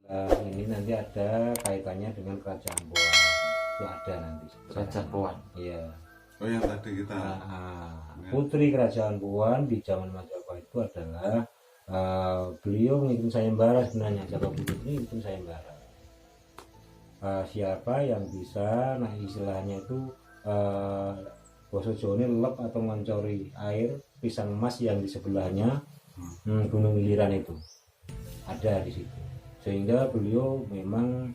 Ini nanti ada kaitannya dengan kerajaan Boan. Itu ada nanti. Kerajaan Boan. Iya. Oh yang tadi kita. Putri kerajaan Boan di zaman Majapahit itu adalah beliau mengikuti sayembara sebenarnya. Jaka Buduk ini mengikuti sayembara. Siapa yang bisa, nah istilahnya itu Boso Jawa ini lelep atau ngoncori air pisang emas yang di sebelahnya Gunung Iliran itu ada di situ, sehingga beliau memang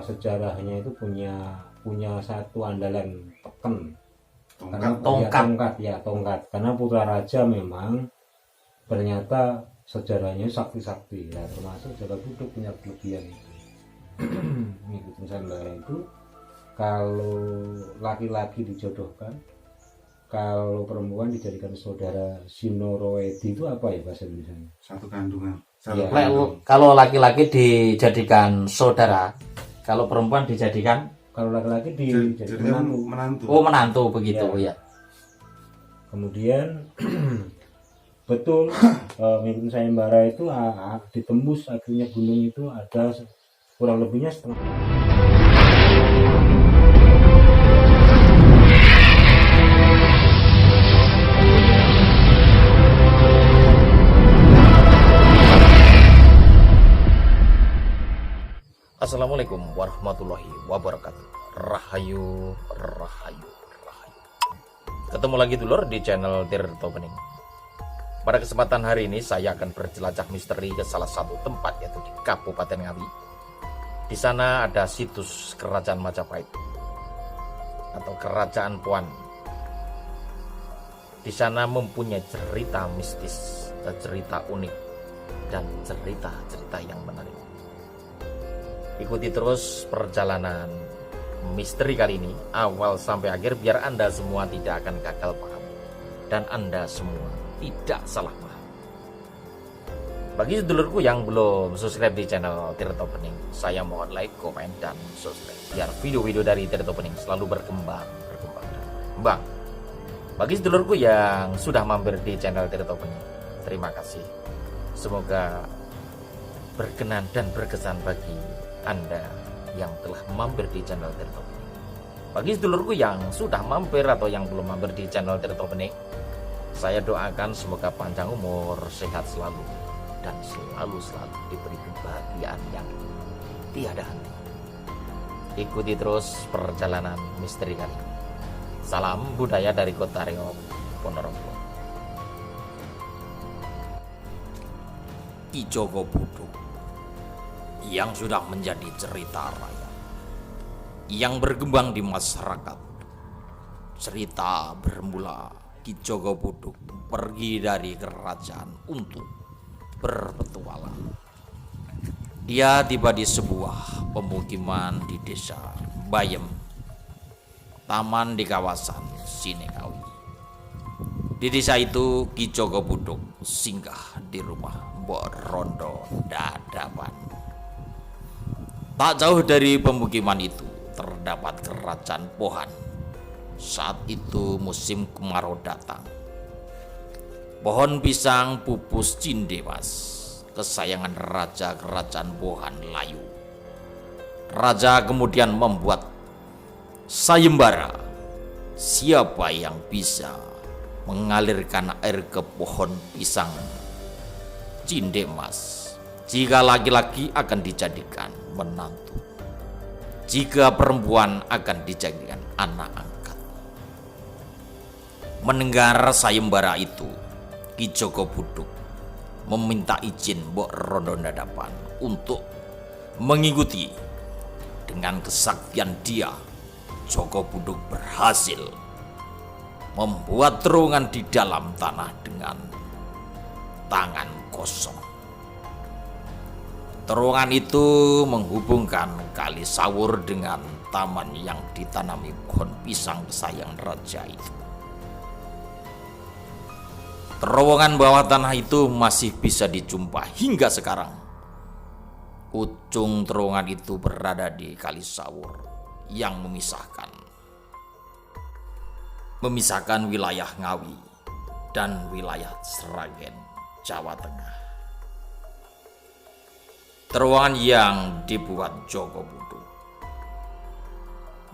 sejarahnya itu punya satu andalan teken tongkat karena putra raja memang ternyata sejarahnya sakti-sakti ya, termasuk Jaka Buduk punya kelebihan itu. Ngikutin sayembara itu, kalau laki-laki dijodohkan, kalau perempuan dijadikan saudara Sinoroedi. Itu apa ya bahasa Indonesia? Satu kandungan. Ya, kalau laki-laki dijadikan saudara, kalau perempuan dijadikan, kalau laki-laki dijadikan menantu. Oh, menantu begitu ya. Kemudian betul mengikuti sayembara itu ditembus akhirnya gunung itu ada kurang lebihnya setengah. Assalamualaikum warahmatullahi wabarakatuh. Rahayu, rahayu, rahayu. Ketemu lagi dulur di channel Tirto Bening. Pada kesempatan hari ini saya akan berjelajah misteri ke salah satu tempat, yaitu di Kabupaten Ngawi. Di sana ada situs Kerajaan Majapahit atau Kerajaan Boan. Di sana mempunyai cerita mistis, cerita unik, dan cerita-cerita yang menarik. Ikuti terus perjalanan misteri kali ini awal sampai akhir biar Anda semua tidak akan gagal paham dan Anda semua tidak salah paham. Bagi sedulurku yang belum subscribe di channel Tirto Bening, saya mohon like, komen, dan subscribe biar video-video dari Tirto Bening selalu berkembang. Bagi sedulurku yang sudah mampir di channel Tirto Bening, terima kasih. Semoga berkenan dan berkesan bagi Anda yang telah mampir di channel Tirto Bening. Bagi sedulurku yang sudah mampir atau yang belum mampir di channel Tirto Bening, saya doakan semoga panjang umur, sehat selalu, dan selalu diberi kebahagiaan yang tiada henti. Ikuti terus perjalanan misteri kali ini. Salam budaya dari Kota Riau, Ponorogo. Ki Jaka Buduk yang sudah menjadi cerita rakyat yang berkembang di masyarakat. Cerita bermula Ki Jaka Buduk pergi dari kerajaan untuk berpetualang. Dia tiba di sebuah pemukiman di desa Bayem, taman di kawasan Sinekawi. Di desa itu Ki Jaka Buduk singgah di rumah Mbok Rondo Dadapan. Tak jauh dari pemukiman itu terdapat kerajaan Bohan. Saat itu musim kemarau datang. Pohon pisang pupus Cindemas, kesayangan raja kerajaan Bohan, layu. Raja kemudian membuat sayembara. Siapa yang bisa mengalirkan air ke pohon pisang Cindemas, jika laki-laki akan dijadikan menantu, jika perempuan akan dijadikan anak angkat. Mendengar sayembara itu, Ki Jaka Buduk meminta izin Mbok Rondo Dadapan untuk mengikuti. Dengan kesaktian dia, Jaka Buduk berhasil membuat terowongan di dalam tanah dengan tangan kosong. Terowongan itu menghubungkan Kali Sawur dengan taman yang ditanami pohon pisang kesayangan raja itu. Terowongan bawah tanah itu masih bisa dijumpai hingga sekarang. Ujung terowongan itu berada di Kali Sawur yang memisahkan wilayah Ngawi dan wilayah Sragen, Jawa Tengah. Terowongan yang dibuat Joko Buduk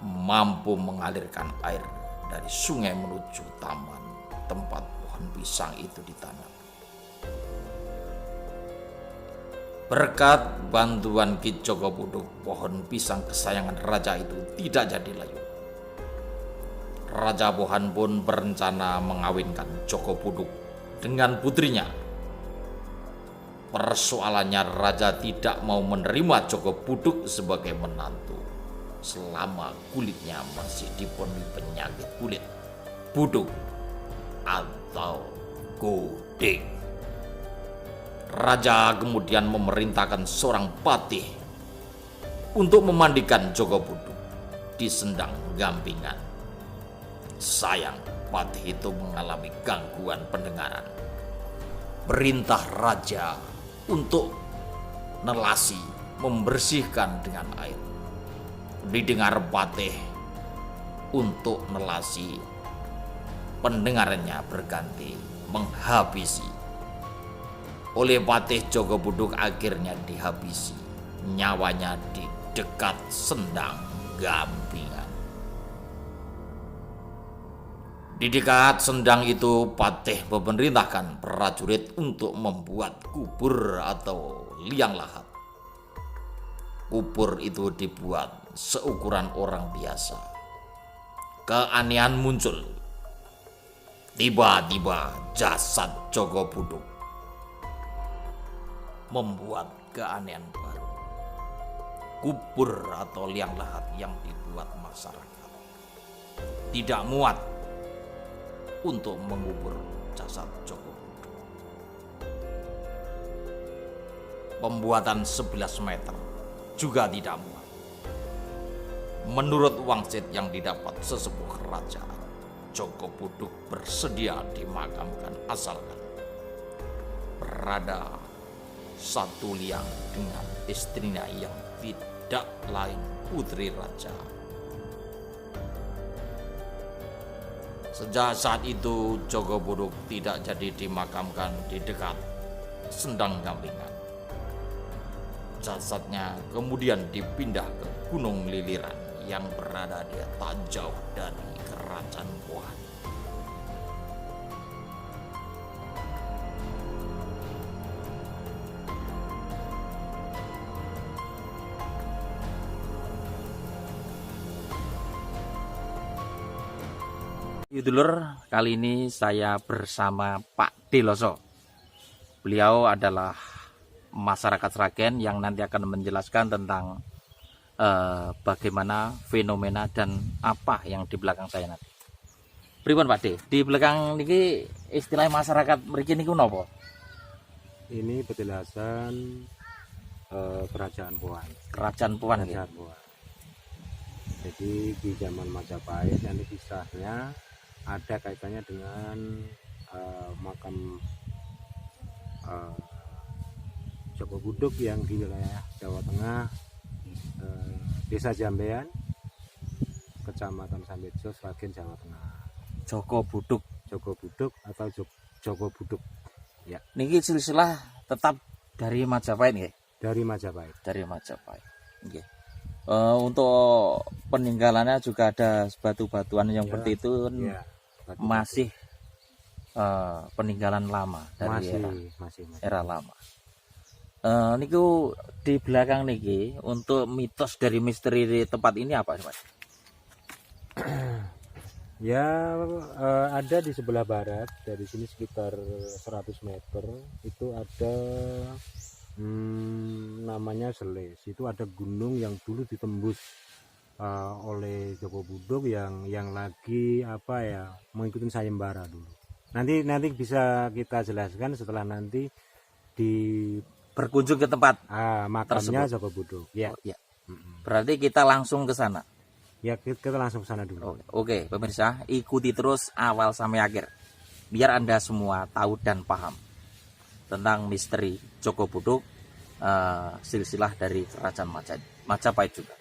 mampu mengalirkan air dari sungai menuju taman tempat pohon pisang itu ditanam. Berkat bantuan Ki Joko Buduk, pohon pisang kesayangan raja itu tidak jadi layu. Raja Bohan pun berencana mengawinkan Joko Buduk dengan putrinya. Persoalannya, raja tidak mau menerima Joko Buduk sebagai menantu selama kulitnya masih dipenuhi penyakit kulit buduk atau kuding. Raja kemudian memerintahkan seorang patih untuk memandikan Joko Buduk di sendang gampingan. Sayang, patih itu mengalami gangguan pendengaran. Perintah raja untuk nelasi membersihkan dengan air didengar patih untuk nelasi, pendengarannya berganti menghabisi. Oleh patih, Joko Buduk akhirnya dihabisi nyawanya di dekat sendang gampingan. Di dekat sendang itu, patih memerintahkan prajurit untuk membuat kubur atau liang lahat. Kubur itu dibuat seukuran orang biasa. Keanehan muncul. Tiba-tiba jasad Joko Buduk membuat keanehan baru. Kubur atau liang lahat yang dibuat masyarakat tidak muat untuk mengubur jasad Joko Buduk. Pembuatan 11 meter juga tidak muat. Menurut wangsit yang didapat sesepuh kerajaan, Joko Buduk bersedia dimakamkan asalkan berada satu liang dengan istrinya yang tidak lain putri raja. Sejak saat itu, Joko Buduk tidak jadi dimakamkan di dekat sendang gampingan. Jasadnya kemudian dipindah ke Gunung Liliran yang berada di tak jauh dari Kerajaan Bohan. Dulur, kali ini saya bersama Pak Deloso. Beliau adalah masyarakat Sragen yang nanti akan menjelaskan tentang bagaimana fenomena dan apa yang di belakang saya nanti. Pripun Pak De, di belakang niki istilah masyarakat mriki niku napa? Ini penjelasan Kerajaan Bohan. Kerajaan Bohan. Kerajaan Bohan. Jadi di zaman Majapahit nanti kisahnya ada kaitannya dengan makam Joko Buduk yang di wilayah Jawa Tengah, Desa Jambean, Kecamatan Sambejo, Sragen, Jawa Tengah. Joko Buduk Atau Joko Buduk. Ya. Niki silsilah tetap dari Majapahit nggih? Dari Majapahit. Nggih. Untuk peninggalannya juga ada batu-batuan yang seperti itu. Ya. Masih peninggalan lama dari masih. Era lama. Niku di belakang niki untuk mitos dari misteri di tempat ini apa Mas? Ya, ada di sebelah barat dari sini sekitar 100 meter itu ada namanya Seles. Itu ada gunung yang dulu ditembus oleh Joko Buduk yang lagi mengikuti sayembara dulu. Nanti bisa kita jelaskan setelah nanti berkunjung ke tempat makamnya tersebut. Joko Buduk. Ya. Oh, ya. Berarti kita langsung ke sana. Ya, kita langsung ke sana dulu. Oke, pemirsa, ikuti terus awal sampai akhir biar Anda semua tahu dan paham tentang misteri Joko Buduk, silsilah dari Kerajaan Majapahit juga.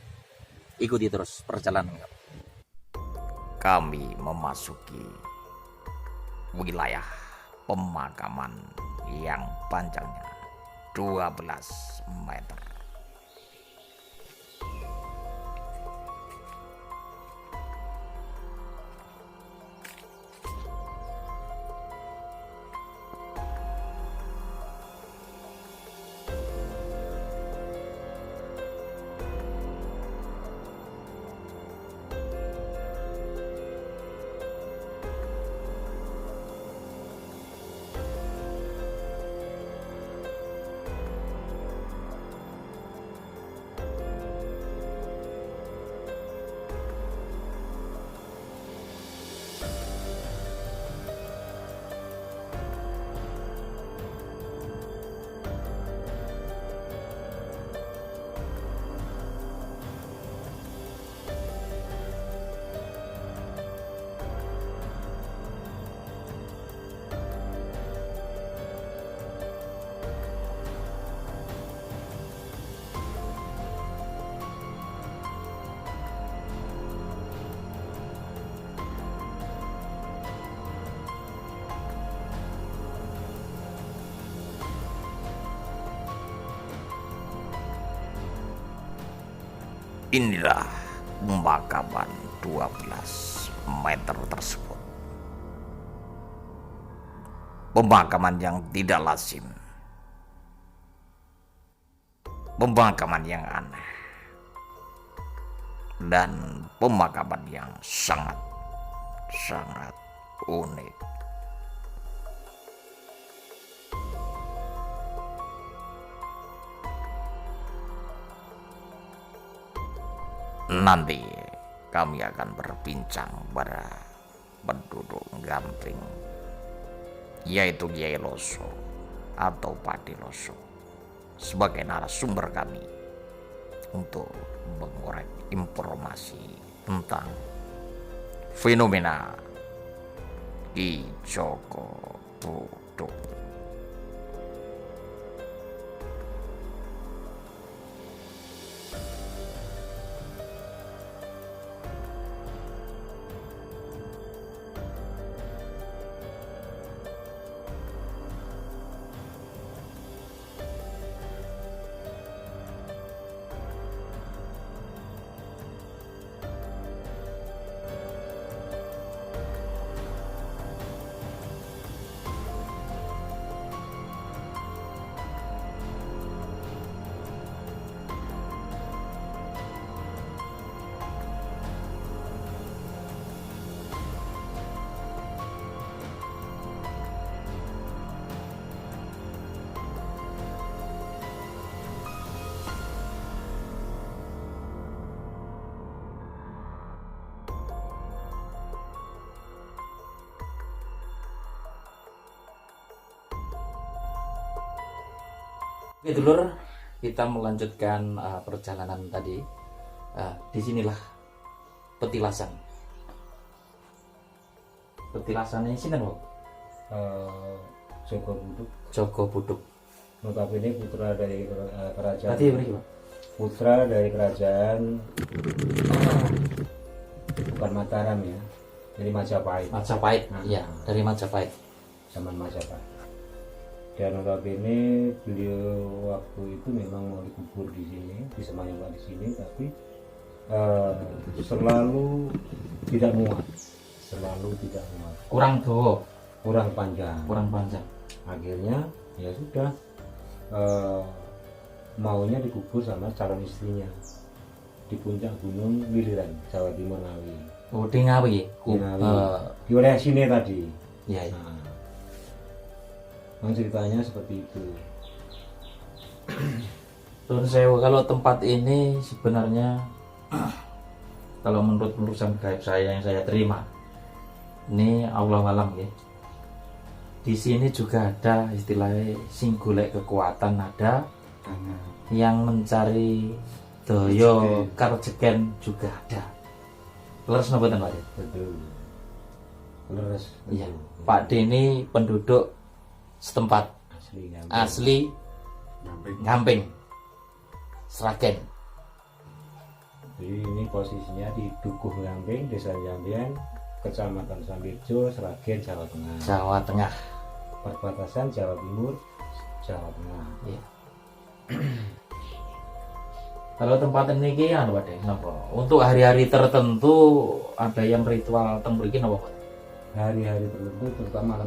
Ikuti terus perjalanan kami memasuki wilayah pemakaman yang panjangnya 12 meter. Inilah pemakaman 12 meter tersebut. Pemakaman yang tidak lazim. Pemakaman yang aneh. Dan pemakaman yang sangat unik. Nanti kami akan berbincang pada penduduk Gamping, yaitu Kiai Loso atau Padi Loso, sebagai narasumber kami untuk mengorek informasi tentang fenomena Ki Joko Buduk. Oke dulur, kita melanjutkan perjalanan tadi. Disinilah petilasan. Petilasannya sini loh. Joko Buduk. Joko Buduk. Notabene putra dari kerajaan. Tadi beri Pak. Putra dari kerajaan bukan Mataram ya, dari Majapahit. Majapahit, iya, dari Majapahit. Zaman Majapahit. Dan notabene beliau waktu itu memang mau dikubur di sini, disemayamkan di sini, tapi selalu tidak muat, Kurang doa, kurang panjang. Akhirnya ya sudah, maunya dikubur sama calon istrinya di puncak gunung Wiliran, Jawa Timur Ngawi. Oh, di Ngawi. Di wilayah sini tadi. Iya. Nah, ceritanya seperti itu. Terus kalau tempat ini sebenarnya kalau menurut penelusuran gaib saya yang saya terima, ini Allah alam ya. Di sini juga ada istilahnya singgulek kekuatan, ada yang mencari doyo karjeken juga ada. Leres napa Pak? Betul. Leres. Iya. Pak D ini penduduk setempat asli Gamping, Sragen. Jadi ini posisinya di Dukuh Gamping, Desa Jambian, Kecamatan Sambirjo, Sragen, Jawa Tengah. Jawa Tengah. Perbatasan Jawa Timur, Jawa Tengah. Iya. Kalau tempat ini ki anu Pak, napa? Untuk hari-hari tertentu ada yang ritual teng mriki napa Pak? Hari-hari tertentu terutama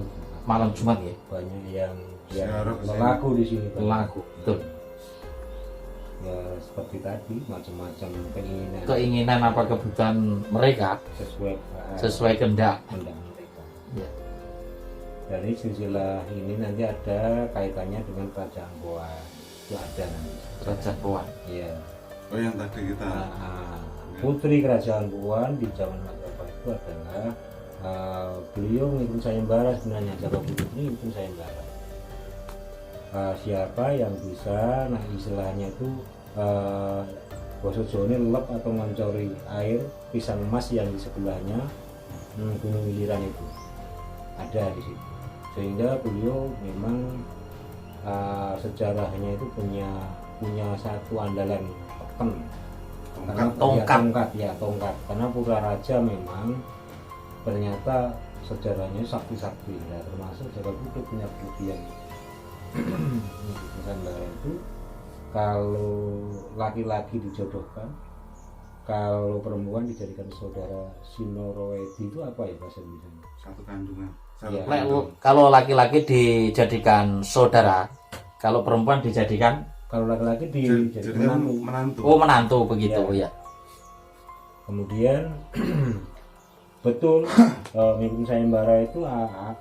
Malam Jumat ya. banyak yang Ziarah melaku di sini. Melaku, betul. Ya seperti tadi, macam-macam Keinginan apa kebutuhan mereka sesuai kehendak. mereka. Ya. Dari silsilah ini nanti ada kaitannya dengan kerajaan Goa. Itu ada nanti. Kerajaan Puan. Iya. Oh yang tadi kita Putri kerajaan Puan di zaman Majapahit itu adalah beliau mengikut sayembara sebenarnya. Joko Buduk ini mengikut sayembara. Siapa yang bisa, nah istilahnya itu Boso Jawa ini lelep atau mencuri air pisang emas yang di sebelahnya Gunung Wiliran itu ada di situ, sehingga beliau memang sejarahnya itu punya satu andalan teken karena tongkat karena putra raja memang ternyata sejarahnya sakti-sakti ya, termasuk Joko Buduk punya kelebihan Nusantara itu kalau laki-laki dijodohkan kalau perempuan dijadikan saudara Sinoroedi itu apa ya bahasa Indonesia? Satu kandungan. Satu Iya. kandung. Kalau laki-laki dijadikan saudara, kalau perempuan dijadikan Kalau laki-laki dijadikan Jadinya menantu. menantu. oh menantu begitu Iya. ya. Kemudian betul Minggu sayembara itu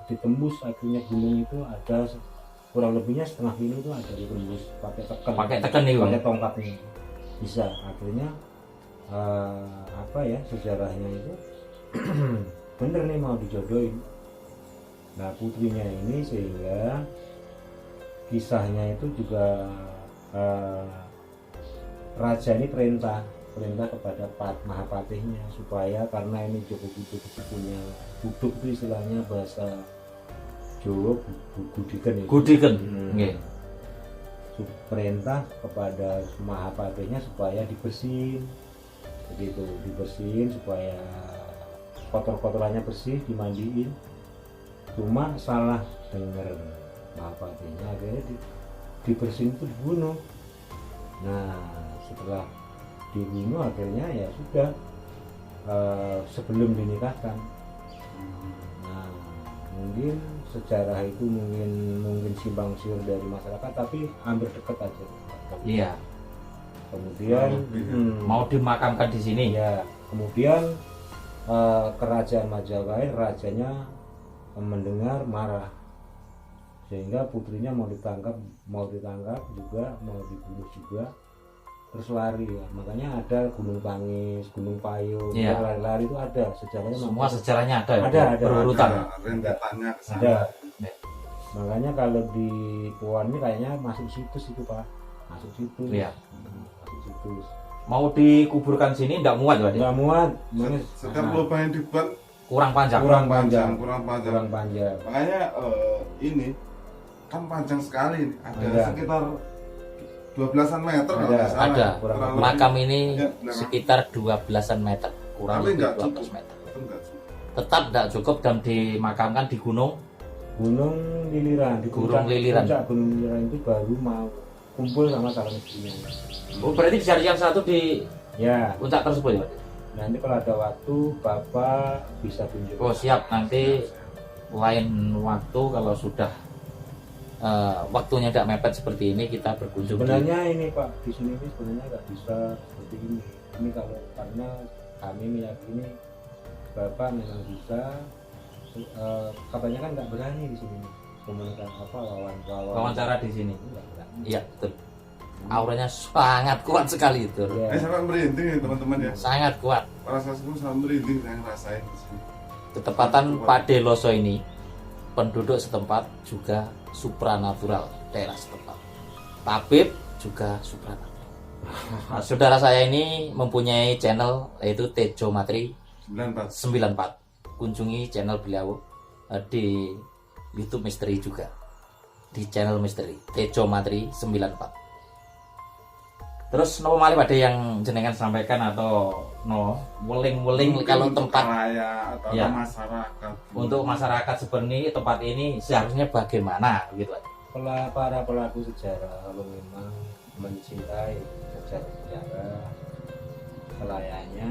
ditembus akhirnya gunung itu ada kurang lebihnya setengah kilo itu ada ditembus pakai tekan. Pakai tekan nih, Bang. Pakai tongkatnya bisa akhirnya apa ya sejarahnya itu bener nih mau dijodohin. Nah putrinya ini sehingga kisahnya itu juga raja ini perintah kepada Mahapatihnya supaya karena ini Joko Buduk itu punya buduk itu istilahnya bahasa Jawa gudiken ya. Gudiken. Hmm. Nggih. Perintah kepada Mahapatihnya supaya dibersihin begitu, dibersihin supaya kotor-kotorannya bersih, dimandiin. Cuma salah dengar Mahapatihnya akhirnya dibersihin itu dibunuh. Nah setelah dibunuh akhirnya ya sudah sebelum dinikahkan. Nah mungkin sejarah itu mungkin simpang siur dari masyarakat tapi hampir dekat aja. Iya. Kemudian Mau dimakamkan di sini. ya kemudian kerajaan Majapahit rajanya mendengar marah sehingga putrinya mau ditangkap juga mau dibunuh juga terus lari ya. Makanya ada Gunung Pangis, Gunung Payung, Iya. lari-lari itu ada sejarahnya. Semua sejarahnya ada. Ada. Berurutan. Rentetannya ke sana. Ada. Makanya kalau di Puan ini kayaknya masuk situs itu Pak, masuk situs. Iya. Masuk situs. Mau dikuburkan sini enggak muat, Pak. Nggak muat, Setiap lubang yang dibuat Kurang panjang. kurang panjang. kurang panjang. Kurang panjang. Makanya ini kan panjang sekali. Ada Ada. sekitar 12-an meter kalau Ada. nggak salah. Ada. Kurang lebih. Makam ini Ya, benar. sekitar 12-an meter, kurang Tapi lebih nggak 12 cukup. meter. Itu nggak cukup. Tetap tidak cukup dan dimakamkan di gunung. Gunung Liliran di Gunung Liliran. puncak Gunung Liliran itu baru mau kumpul sama calon istrinya. Oh, berarti dijadikan satu di Ya, puncak tersebut ya, Pak? nanti kalau ada waktu Bapak bisa tunjuk. Oh, siap. Nanti lain waktu kalau sudah waktunya tidak mepet seperti ini kita berkunjung. Sebenarnya ini Pak di sini ini sebenarnya nggak bisa seperti ini. Ini kalau karena kami meyakini Bapak memang bisa. Katanya kan nggak berani di sini komunikasi wawancara di sini. Nggak berani. Iya, betul. Auranya sangat kuat sekali itu. Ya. Ini sampai merinding ya teman-teman ya. Sangat kuat. Para saksiku sampai merinding saya ngerasain di sini. Ketepatan Padeloso ini penduduk setempat juga supranatural daerah setempat. Tabib juga supranatural. Nah, saudara saya ini mempunyai channel yaitu Tejo Matri 94. 94. Kunjungi channel beliau di YouTube Misteri juga. Di channel Misteri Tejo Matri 94. Terus nopo malih pada yang jenengan sampaikan atau no weling-weling Mungkin kalau untuk tempat raya atau Ya. masyarakat untuk masyarakat seperti tempat ini seharusnya bagaimana gitu. Para pelaku sejarah kalau memang mencintai sejarah selayaknya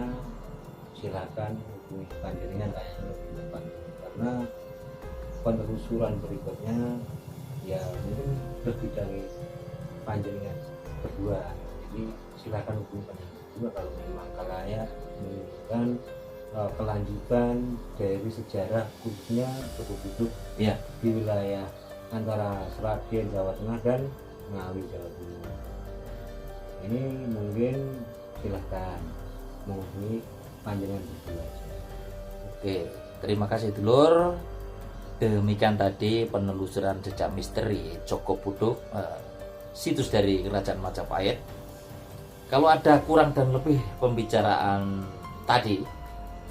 silakan hubungi panjenengan kayaknya lebih tepat karena penelusuran berikutnya ya mungkin berbidangi panjenengan berdua, jadi silakan hubungi panjenengan berdua kalau memang kalayak menunjukkan kelanjutan dari sejarah khususnya Joko Buduk Iya. di wilayah antara Sragen Jawa Tengah dan Ngawi Jawa Timur. Ini mungkin silahkan menghubungi panjenengan berdua. Oke, terima kasih dulur. Demikian tadi penelusuran jejak misteri Joko Buduk, situs dari Kerajaan Majapahit. Kalau ada kurang dan lebih pembicaraan tadi,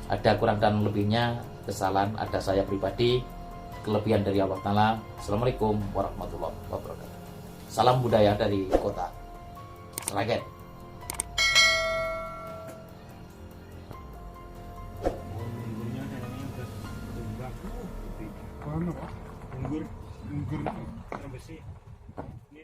ada kurang dan lebihnya, kesalahan ada saya pribadi, kelebihan dari Allah Ta'ala. Assalamualaikum warahmatullahi wabarakatuh. Salam budaya dari kota Sragen. Unggur, unggur, besi. Ini